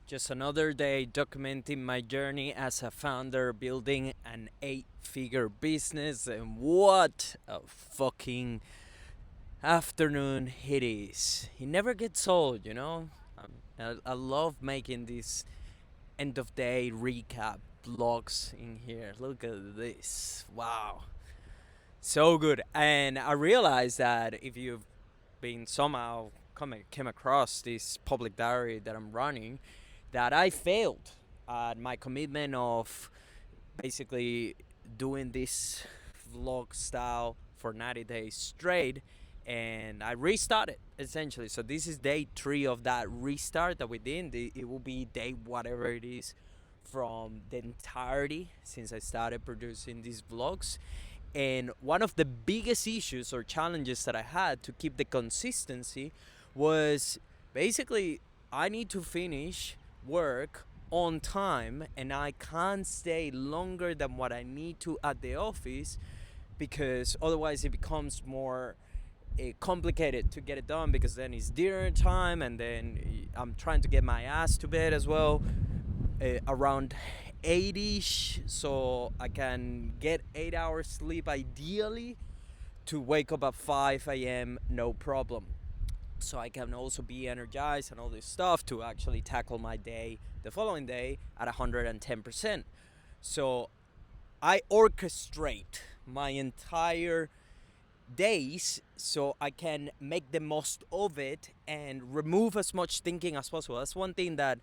Just another day documenting my journey as a founder building an 8-figure business, and what a fucking afternoon it is. It never gets old, you know? I love making these end of day recap vlogs in here. Look at this. Wow. So good. And I realized that if you've been somehow came across this public diary that I'm running, that I failed at my commitment of basically doing this vlog style for 90 days straight, and I restarted essentially. So this is day 3 of that restart that we did. It will be day whatever it is from the entirety since I started producing these vlogs. And one of the biggest issues or challenges that I had to keep the consistency was basically I need to finish work on time, and I can't stay longer than what I need to at the office, because otherwise it becomes more complicated to get it done, because then it's dinner time and then I'm trying to get my ass to bed as well around 8ish, so I can get 8 hours sleep ideally to wake up at 5 a.m. no problem, so I can also be energized and all this stuff to actually tackle my day the following day at 110%. So I orchestrate my entire days so I can make the most of it and remove as much thinking as possible. That's one thing that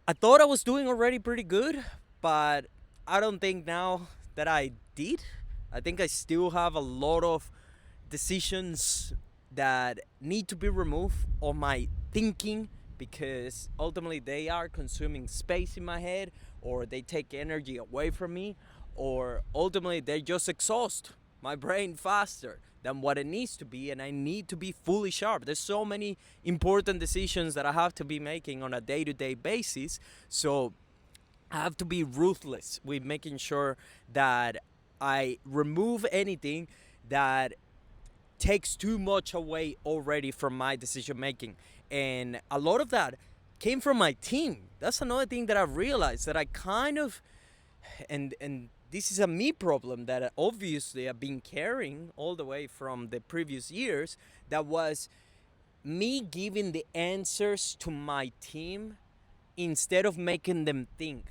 I thought I was doing already pretty good, but I don't think now that I did. I think I still have a lot of decisions that need to be removed on my thinking, because ultimately they are consuming space in my head, or they take energy away from me, or ultimately they just exhaust my brain faster than what it needs to be, and I need to be fully sharp. There's so many important decisions that I have to be making on a day-to-day basis, so I have to be ruthless with making sure that I remove anything that takes too much away already from my decision making. And a lot of that came from my team. That's another thing that I've realized, that I kind of, and this is a me problem that obviously I've been carrying all the way from the previous years. That was me giving the answers to my team instead of making them think.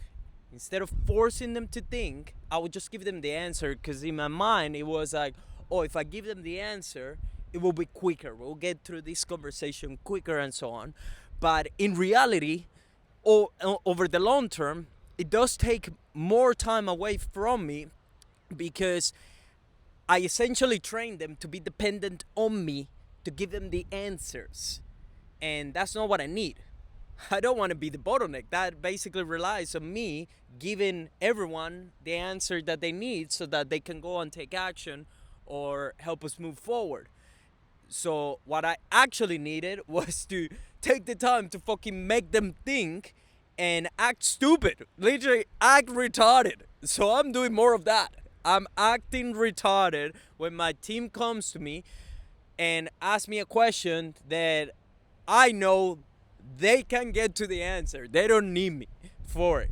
Instead of forcing them to think, I would just give them the answer, because in my mind it was like, oh, if I give them the answer, it will be quicker. We'll get through this conversation quicker and so on. But in reality, over the long term, it does take more time away from me, because I essentially train them to be dependent on me to give them the answers. And that's not what I need. I don't want to be the bottleneck. That basically relies on me giving everyone the answer that they need so that they can go and take action or help us move forward. So what I actually needed was to take the time to fucking make them think and act stupid. Literally act retarded. So I'm doing more of that. I'm acting retarded when my team comes to me and asks me a question that I know they can get to the answer. They don't need me for it.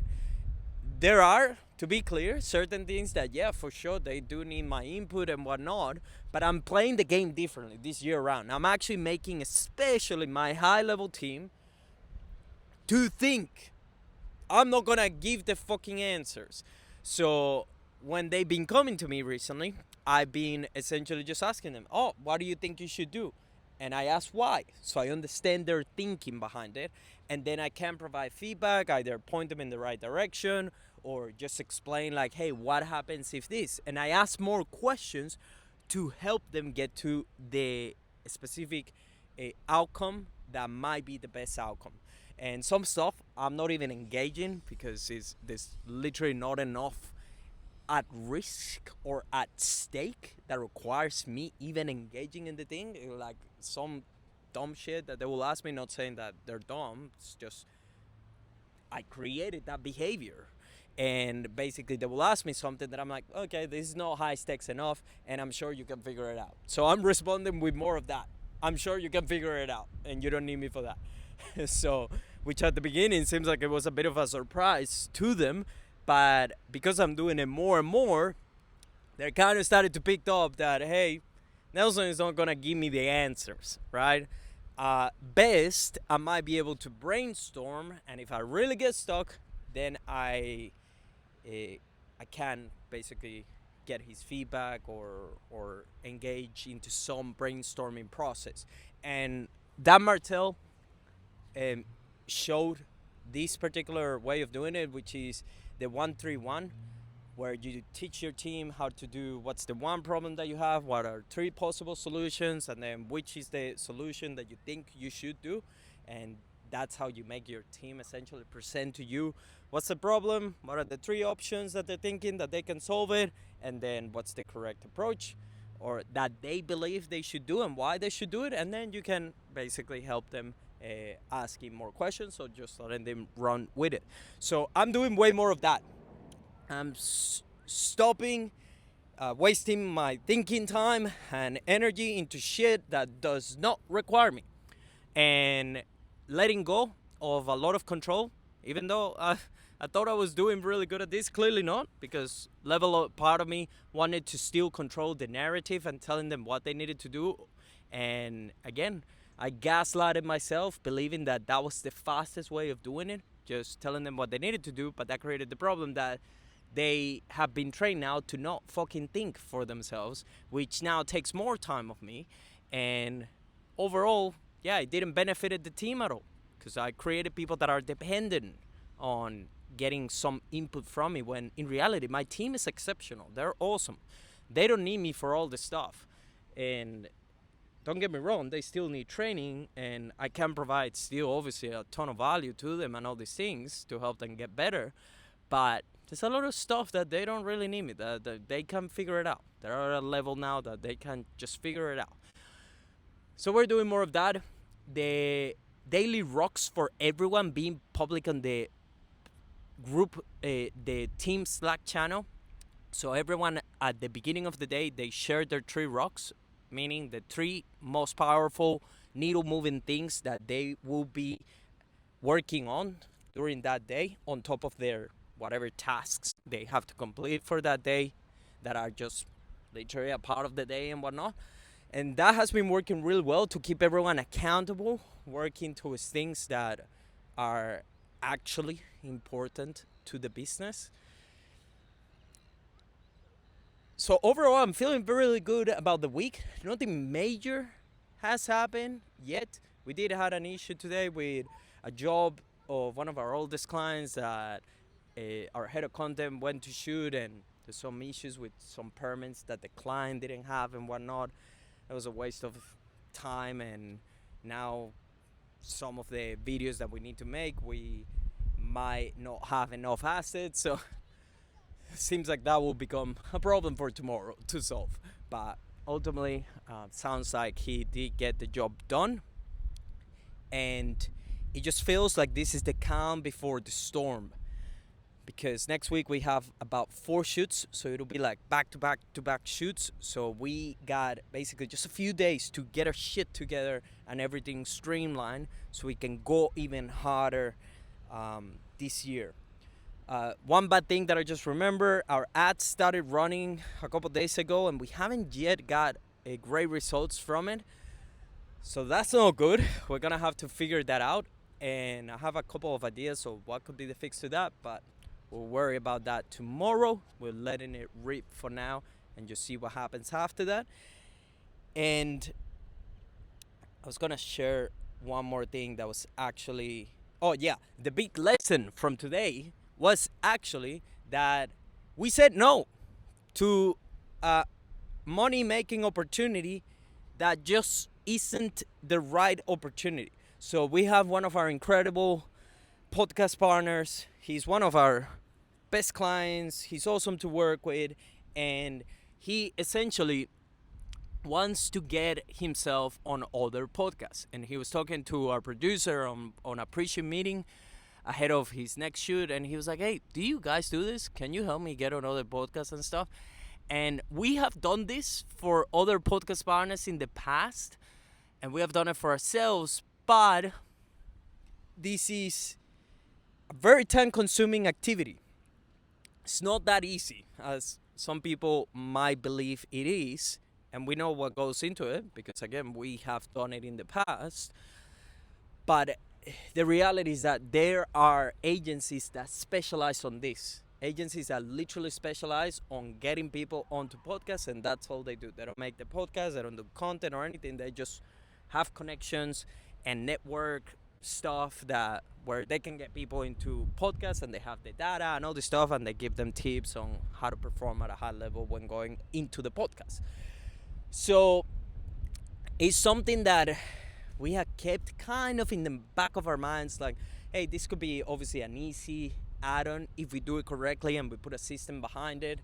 There are, to be clear, certain things that, yeah, for sure, they do need my input and whatnot, but I'm playing the game differently this year round. I'm actually making, especially my high-level team, to think. I'm not gonna give the fucking answers. So when they've been coming to me recently, I've been essentially just asking them, oh, what do you think you should do? And I ask why, so I understand their thinking behind it, and then I can provide feedback, either point them in the right direction or just explain like, hey, what happens if this? And I ask more questions to help them get to the specific outcome that might be the best outcome. And some stuff I'm not even engaging, because there's literally not enough at risk or at stake that requires me even engaging in the thing. Like some dumb shit that they will ask me, not saying that they're dumb, it's just I created that behavior. And basically they will ask me something that I'm like, okay, this is not high stakes enough, and I'm sure you can figure it out. So I'm responding with more of that. I'm sure you can figure it out and you don't need me for that. So which at the beginning seems like it was a bit of a surprise to them. But because I'm doing it more and more, they kind of started to pick up that, hey, Nelson is not going to give me the answers, right? Best, I might be able to brainstorm, and if I really get stuck, then I can basically get his feedback or engage into some brainstorming process. And Dan Martell showed this particular way of doing it, which is the 1-3-1, where you teach your team how to do what's the one problem that you have, what are 3 possible solutions, and then which is the solution that you think you should do. And that's how you make your team essentially present to you what's the problem, what are the 3 options that they're thinking that they can solve it, and then what's the correct approach or that they believe they should do and why they should do it. And then you can basically help them asking more questions or just letting them run with it. So I'm doing way more of that. I'm stopping wasting my thinking time and energy into shit that does not require me, and letting go of a lot of control. Even though I thought I was doing really good at this, clearly not, because part of me wanted to still control the narrative and telling them what they needed to do. And again, I gaslighted myself, believing that that was the fastest way of doing it, just telling them what they needed to do. But that created the problem that they have been trained now to not fucking think for themselves, which now takes more time of me. And overall, yeah, it didn't benefit the team at all, because I created people that are dependent on getting some input from me, when in reality my team is exceptional. They're awesome. They don't need me for all the stuff. And don't get me wrong, they still need training, and I can provide still obviously a ton of value to them and all these things to help them get better. But there's a lot of stuff that they don't really need me, that they can figure it out. They're at a level now that they can just figure it out. So we're doing more of that. The daily rocks for everyone being public on the group, the team Slack channel. So everyone at the beginning of the day, they share their 3 rocks, meaning the 3 most powerful needle moving things that they will be working on during that day, on top of their whatever tasks they have to complete for that day that are just literally a part of the day and whatnot. And that has been working really well to keep everyone accountable, working towards things that are actually important to the business. So overall, I'm feeling really good about the week. Nothing major has happened yet. We did have an issue today with a job of one of our oldest clients that our head of content went to shoot, and there's some issues with some permits that the client didn't have and whatnot. It was a waste of time, and now some of the videos that we need to make, we might not have enough assets. So it seems like that will become a problem for tomorrow to solve. But ultimately, sounds like he did get the job done. And it just feels like this is the calm before the storm, because next week we have about 4 shoots, so it'll be like back-to-back shoots. So we got basically just a few days to get our shit together and everything streamlined, so we can go even harder this year. One bad thing that I just remember, our ads started running a couple days ago, and we haven't yet got great results from it. So that's not good. We're gonna have to figure that out, and I have a couple of ideas of what could be the fix to that, but we'll worry about that tomorrow. We're letting it rip for now and just see what happens after that. And I was gonna share one more thing that was actually, the big lesson from today was actually that we said no to a money-making opportunity that just isn't the right opportunity. So we have one of our incredible podcast partners. He's one of our best clients. He's awesome to work with, and he essentially wants to get himself on other podcasts. And he was talking to our producer on a pre-shoot meeting ahead of his next shoot, and he was like, hey, do you guys do this? Can you help me get on other podcasts and stuff? And we have done this for other podcast partners in the past, and we have done it for ourselves, but this is a very time consuming activity. It's not that easy as some people might believe it is, and we know what goes into it because again we have done it in the past. But the reality is that there are agencies that specialize on this. Agencies that literally specialize on getting people onto podcasts, and that's all they do. They don't make the podcast, they don't do content or anything. They just have connections and network stuff that where they can get people into podcasts, and they have the data and all this stuff, and they give them tips on how to perform at a high level when going into the podcast. So it's something that we have kept kind of in the back of our minds, like, hey, this could be obviously an easy add-on if we do it correctly and we put a system behind it,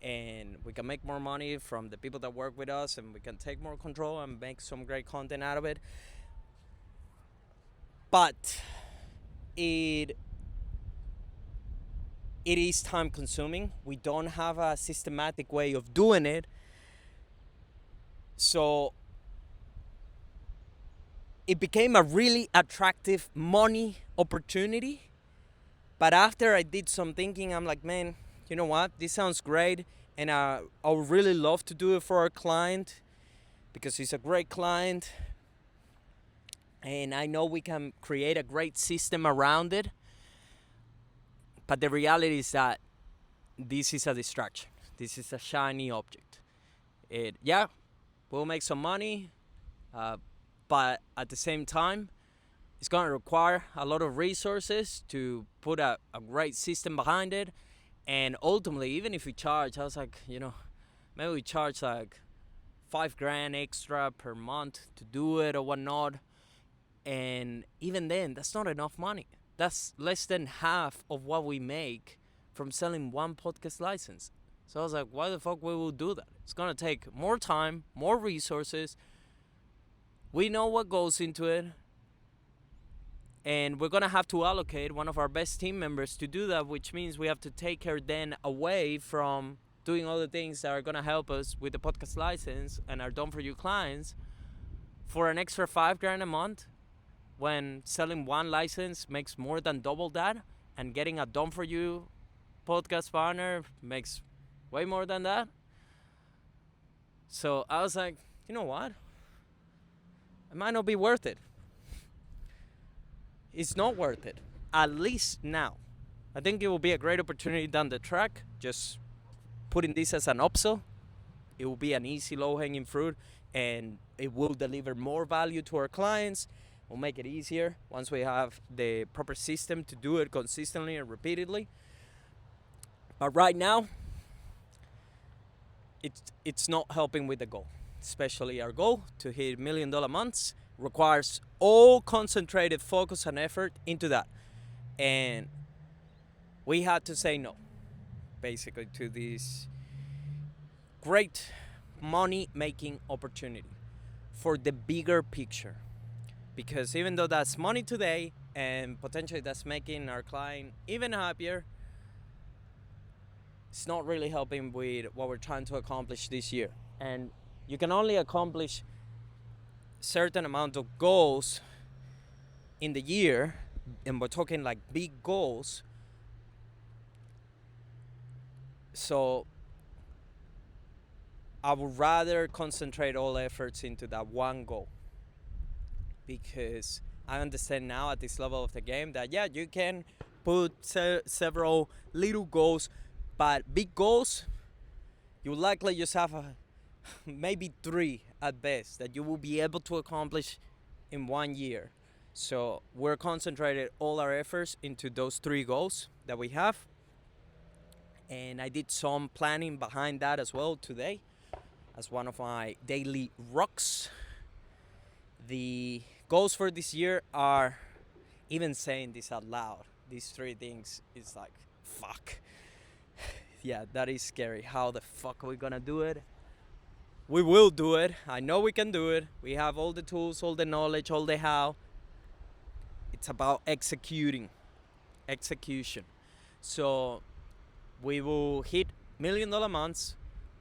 and we can make more money from the people that work with us, and we can take more control and make some great content out of it. But it is time consuming. We don't have a systematic way of doing it. So it became a really attractive money opportunity. But after I did some thinking, I'm like, man, you know what? This sounds great. And I would really love to do it for our client because he's a great client. And I know we can create a great system around it. But the reality is that this is a distraction. This is a shiny object. We'll make some money, but at the same time, it's going to require a lot of resources to put a great system behind it. And ultimately, even if we charge, I was like, maybe we charge like $5,000 extra per month to do it or whatnot. And even then, that's not enough money. That's less than half of what we make from selling one podcast license. So I was like, why the fuck we will do that? It's going to take more time, more resources. We know what goes into it. And we're going to have to allocate one of our best team members to do that, which means we have to take her then away from doing all the things that are going to help us with the podcast license and our Done For You clients for an extra $5,000 a month, when selling one license makes more than double that, and getting a Done For You podcast partner makes way more than that. So I was like, you know what? It might not be worth it. It's not worth it, at least now. I think it will be a great opportunity down the track, just putting this as an upsell. It will be an easy low-hanging fruit, and it will deliver more value to our clients. We'll make it easier once we have the proper system to do it consistently and repeatedly. But right now, it's not helping with the goal. Especially our goal to hit $1 million months requires all concentrated focus and effort into that. And we had to say no, basically, to this great money-making opportunity for the bigger picture. Because even though that's money today and potentially that's making our client even happier, it's not really helping with what we're trying to accomplish this year. And you can only accomplish certain amount of goals in the year, and we're talking like big goals. So I would rather concentrate all efforts into that one goal, because I understand now at this level of the game that you can put several little goals, but big goals, you likely just have maybe 3 at best that you will be able to accomplish in 1 year. So we're concentrated all our efforts into those 3 goals that we have. And I did some planning behind that as well today as one of my daily rocks. The goals for this year are, even saying this out loud, these 3 things is like, fuck. Yeah, that is scary. How the fuck are we gonna do it? We will do it. I know we can do it. We have all the tools, all the knowledge, all the how. It's about execution. So we will hit $1 million months.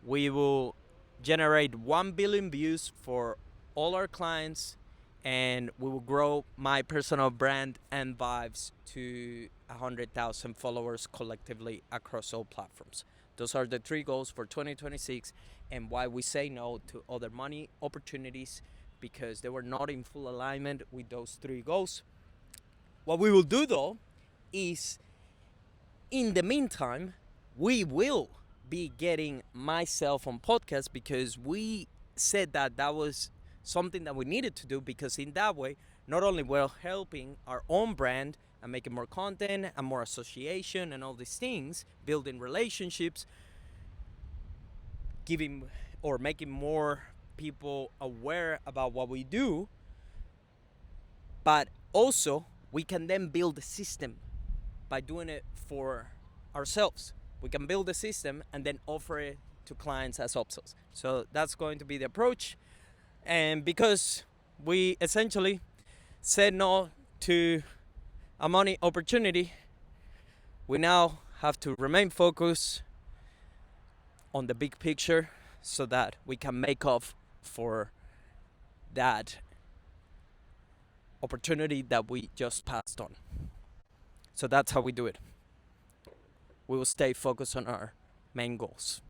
We will generate 1 billion views for all our clients, and we will grow my personal brand and vibes to 100,000 followers collectively across all platforms. Those are the three goals for 2026, and why we say no to other money opportunities, because they were not in full alignment with those three goals. What we will do though is, in the meantime, we will be getting myself on podcast, because we said that that was something that we needed to do, because in that way, not only we're helping our own brand and making more content and more association and all these things, building relationships, giving or making more people aware about what we do, but also we can then build a system by doing it for ourselves. We can build a system and then offer it to clients as upsells. So that's going to be the approach. And because we essentially said no to a money opportunity, we now have to remain focused on the big picture so that we can make up for that opportunity that we just passed on. So that's how we do it. We will stay focused on our main goals.